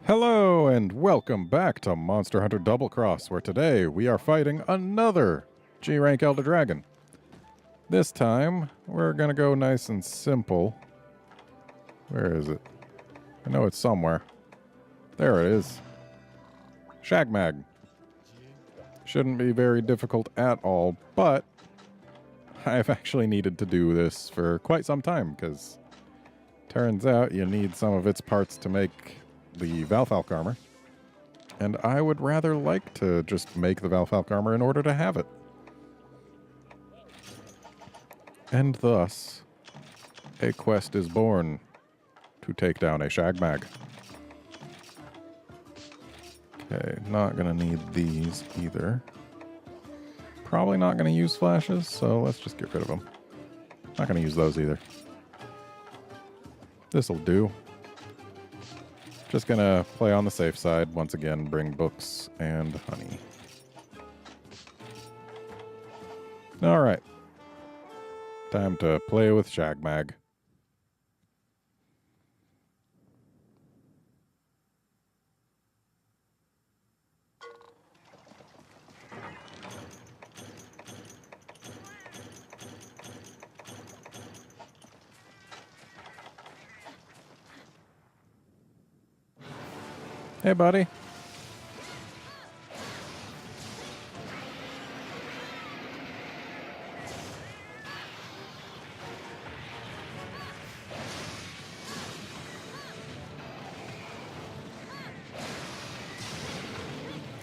Hello and welcome back to Monster Hunter Double Cross, where today we are fighting another G-Rank Elder Dragon. This time, we're gonna go nice and simple. Where is it? I know it's somewhere. There it is. Shagmag. Shouldn't be very difficult at all, but I've actually needed to do this for quite some time, because turns out you need some of its parts to make the Valfalk armor, and I would rather like to just make the Valfalk armor in order to have it. And thus, a quest is born to take down a Shagmag. Okay, not gonna need these either. Probably not gonna use flashes, so let's just get rid of them. Not gonna use those either. This'll do. Just gonna play on the safe side. Once again, bring books and honey. Alright. Time to play with Shagmag. Hey, buddy.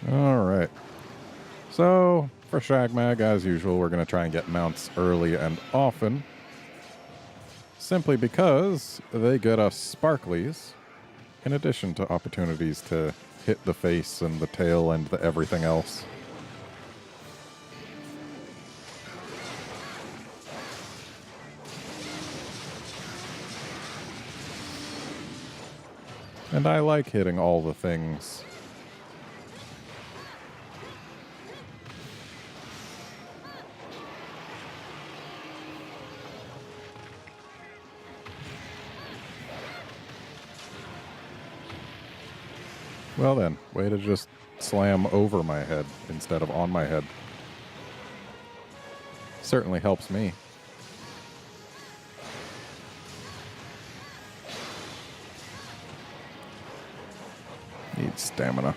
Alright. So, for Shagmag, as usual, we're going to try and get mounts early and often. Simply because they get us sparklies, in addition to opportunities to hit the face and the tail and the everything else. And I like hitting all the things. Well then, way to just slam over my head instead of on my head. Certainly helps me. Need stamina.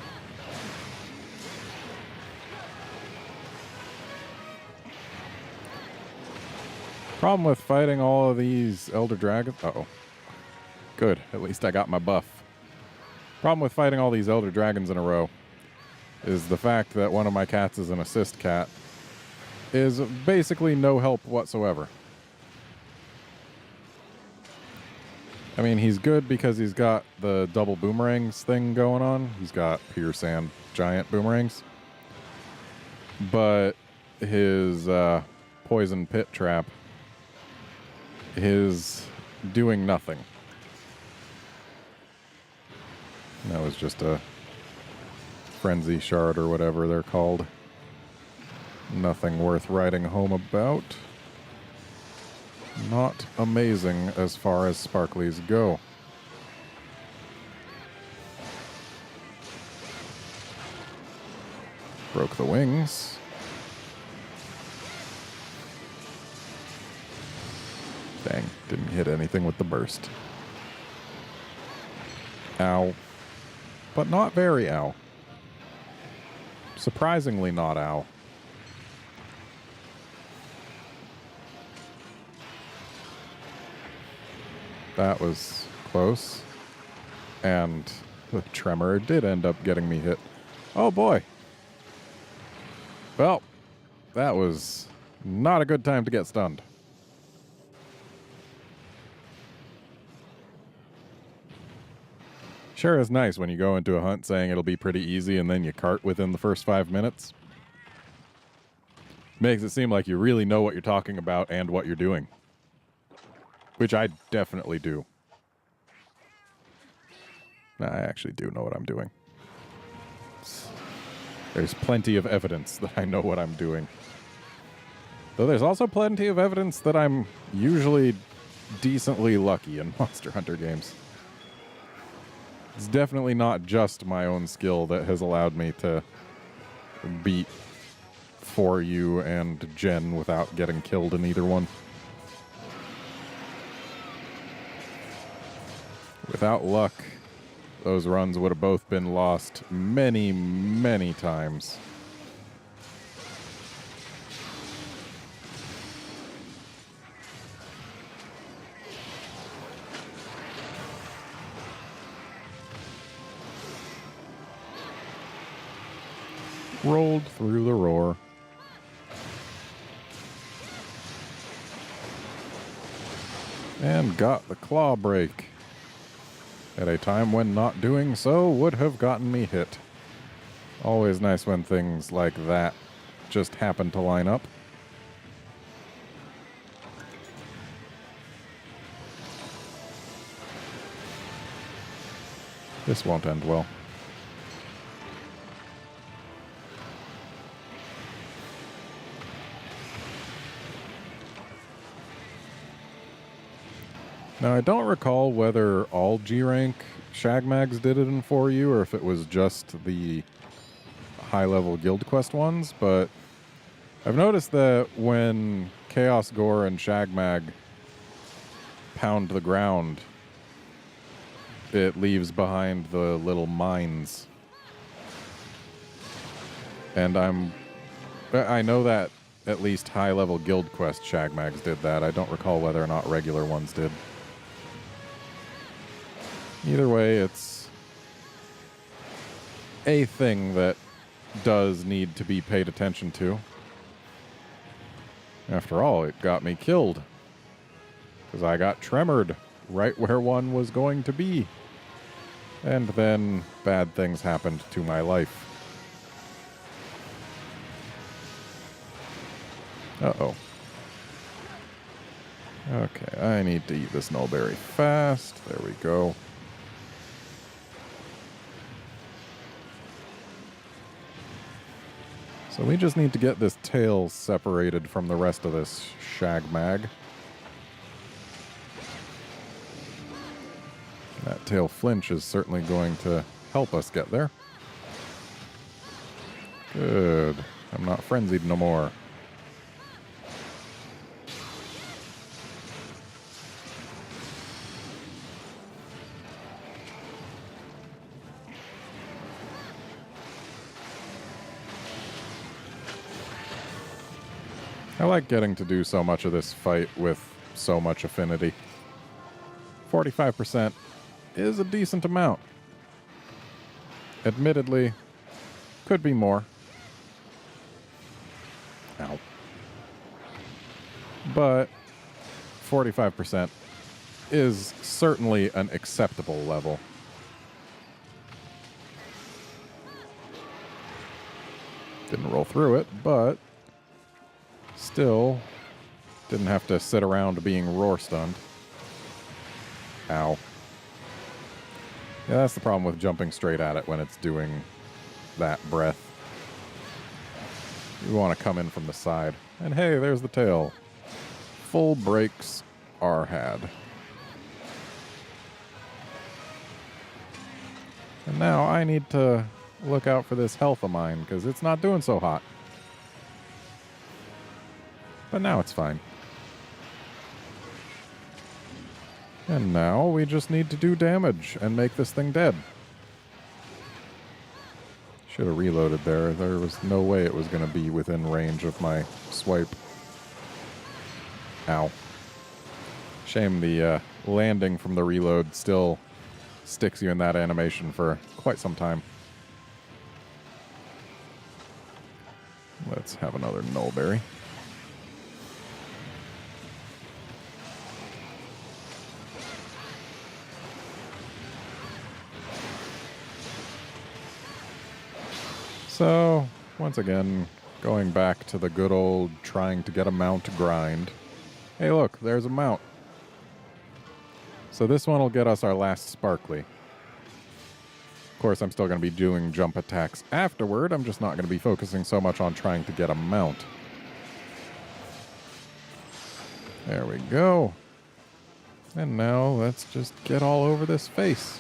Problem with fighting all of these Elder Dragons... Uh-oh. Good, at least I got my buff. Problem with fighting all these Elder Dragons in a row is the fact that one of my cats is an assist cat is basically no help whatsoever. I mean, he's good because he's got the double boomerangs thing going on. He's got Pierce and giant boomerangs. But his poison pit trap is doing nothing. That was just a frenzy shard or whatever they're called. Nothing worth writing home about. Not amazing as far as sparklies go. Broke the wings. Dang, didn't hit anything with the burst. Ow. But not very ow. Surprisingly not ow. That was close. And the tremor did end up getting me hit. Oh boy. Well, that was not a good time to get stunned. Sure is nice when you go into a hunt saying it'll be pretty easy and then you cart within the first 5 minutes. Makes it seem like you really know what you're talking about and what you're doing. Which I definitely do. I actually do know what I'm doing. There's plenty of evidence that I know what I'm doing. Though there's also plenty of evidence that I'm usually decently lucky in Monster Hunter games. It's definitely not just my own skill that has allowed me to beat For You and Jen without getting killed in either one. Without luck, those runs would have both been lost many, many times. Rolled through the roar. And got the claw break. At a time when not doing so would have gotten me hit. Always nice when things like that just happen to line up. This won't end well. Now, I don't recall whether all G-Rank Shagmags did it in For You, or if it was just the high-level Guild Quest ones, but I've noticed that when Chaos Gore and Shagmag pound the ground, it leaves behind the little mines. And I know that at least high-level Guild Quest Shagmags did that. I don't recall whether or not regular ones did. Either way, it's a thing that does need to be paid attention to. After all, it got me killed. Because I got tremored right where one was going to be. And then bad things happened to my life. Uh-oh. Okay, I need to eat this nullberry fast. There we go. So we just need to get this tail separated from the rest of this Shagmag. That tail flinch is certainly going to help us get there. Good. I'm not frenzied no more. I like getting to do so much of this fight with so much affinity. 45% is a decent amount. Admittedly, could be more. Ow. But 45% is certainly an acceptable level. Didn't roll through it, but still didn't have to sit around being roar stunned. Ow. Yeah, that's the problem with jumping straight at it when it's doing that breath. You want to come in from the side. And hey, there's the tail. Full breaks are had. And now I need to look out for this health of mine, because it's not doing so hot. But now it's fine. And now we just need to do damage and make this thing dead. Should have reloaded there. There was no way it was going to be within range of my swipe. Ow. Shame the landing from the reload still sticks you in that animation for quite some time. Let's have another nullberry. So, once again, going back to the good old trying to get a mount grind. Hey look, there's a mount. So this one will get us our last sparkly. Of course, I'm still going to be doing jump attacks afterward. I'm just not going to be focusing so much on trying to get a mount. There we go. And now let's just get all over this face.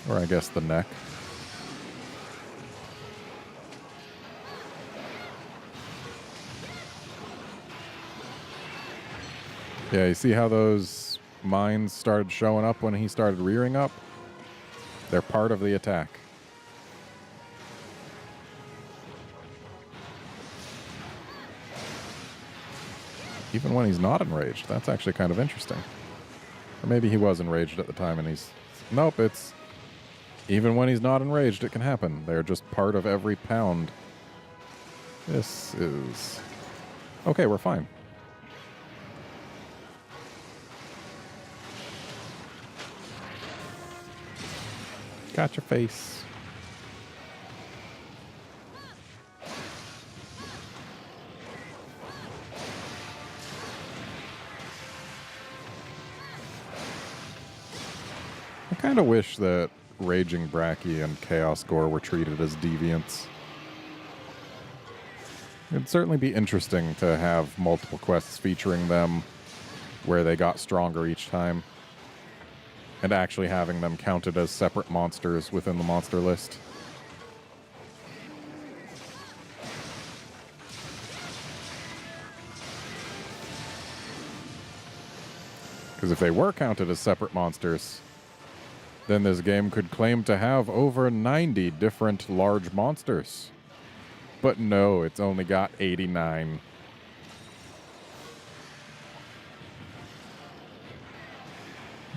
Or I guess the neck. Yeah, you see how those mines started showing up when he started rearing up? They're part of the attack. Even when he's not enraged. That's actually kind of interesting. Or maybe he was enraged at the time and he's... Nope, it's... Even when he's not enraged, it can happen. They're just part of every pound. This is... Okay, we're fine. Got your face. I kind of wish that Raging Bracky and Chaos Gore were treated as deviants. It'd certainly be interesting to have multiple quests featuring them where they got stronger each time, and actually having them counted as separate monsters within the monster list. Because if they were counted as separate monsters, then this game could claim to have over 90 different large monsters. But no, it's only got 89.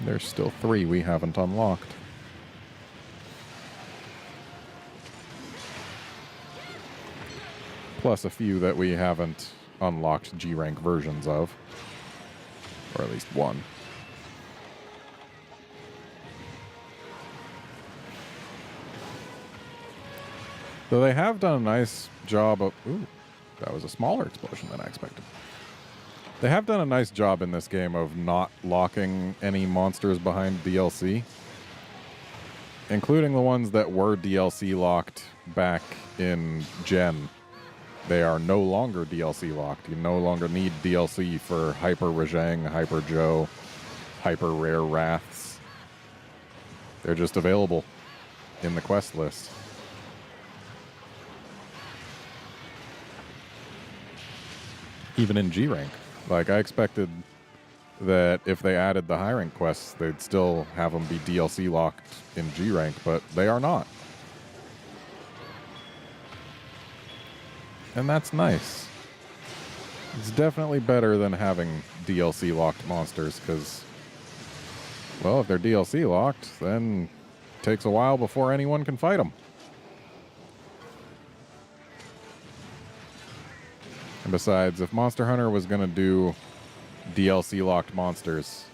There's still 3 we haven't unlocked. Plus a few that we haven't unlocked G-rank versions of. Or at least one. Though they have done a nice job of... Ooh, that was a smaller explosion than I expected. They have done a nice job in this game of not locking any monsters behind DLC. Including the ones that were DLC locked back in Gen. They are no longer DLC locked. You no longer need DLC for Hyper Rajang, Hyper Joe, Hyper Rare Wraths. They're just available in the quest list. Even in G-Rank. Like, I expected that if they added the high rank quests, they'd still have them be DLC locked in G-Rank, but they are not. And that's nice. It's definitely better than having DLC locked monsters, because, well, if they're DLC locked, then it takes a while before anyone can fight them. And besides, if Monster Hunter was going to do DLC-locked monsters,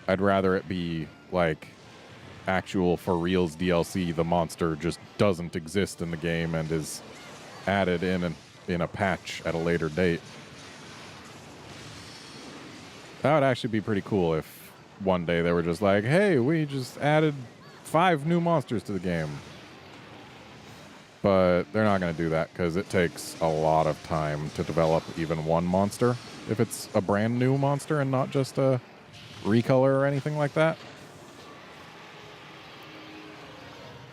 I'd rather it be, like, actual for-reals DLC. The monster just doesn't exist in the game and is added in a patch at a later date. That would actually be pretty cool if one day they were just like, hey, we just added 5 new monsters to the game. But they're not going to do that because it takes a lot of time to develop even one monster if it's a brand new monster and not just a recolor or anything like that.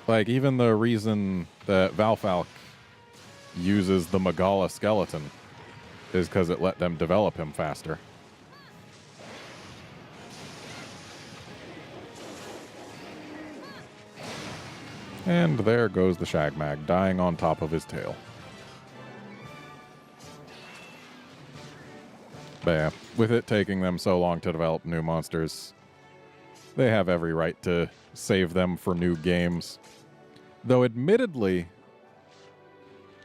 Like, even the reason that Valfalk uses the Magala skeleton is because it let them develop him faster. And there goes the Shagmag, dying on top of his tail. But yeah, with it taking them so long to develop new monsters, they have every right to save them for new games. Though admittedly,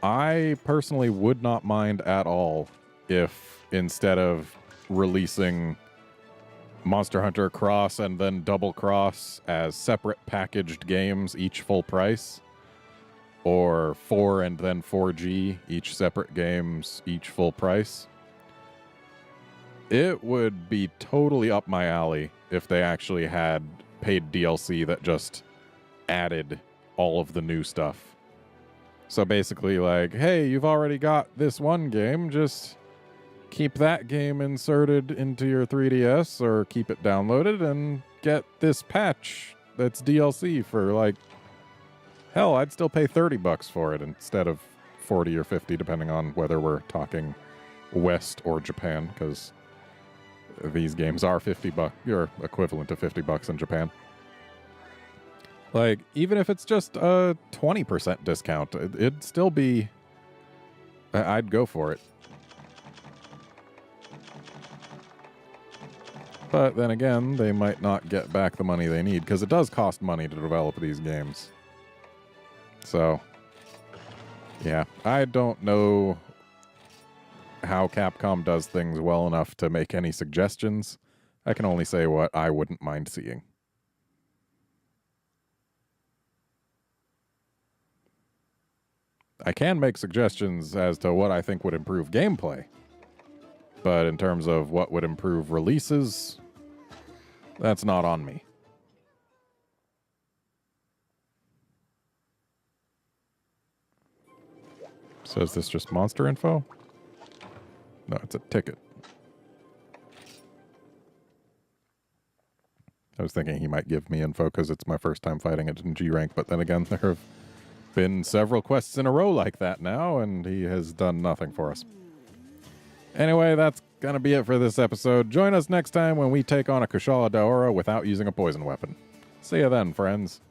I personally would not mind at all if instead of releasing Monster Hunter Cross and then Double Cross as separate packaged games, each full price, or 4 and then 4G, each separate games, each full price, it would be totally up my alley if they actually had paid DLC that just added all of the new stuff. So basically, like, hey, you've already got this one game, just keep that game inserted into your 3DS or keep it downloaded and get this patch that's DLC for like, hell, I'd still pay $30 for it instead of 40 or 50, depending on whether we're talking West or Japan, because these games are $50, or equivalent to $50 in Japan. Like, even if it's just a 20% discount, it'd still be, I'd go for it. But then again, they might not get back the money they need, because it does cost money to develop these games. So, yeah, I don't know how Capcom does things well enough to make any suggestions. I can only say what I wouldn't mind seeing. I can make suggestions as to what I think would improve gameplay. But in terms of what would improve releases, that's not on me. So is this just monster info? No, it's a ticket. I was thinking he might give me info because it's my first time fighting it in G rank, but then again, there have been several quests in a row like that now, and he has done nothing for us. Anyway, that's gonna be it for this episode. Join us next time when we take on a Kushala Daora without using a poison weapon. See you then, friends.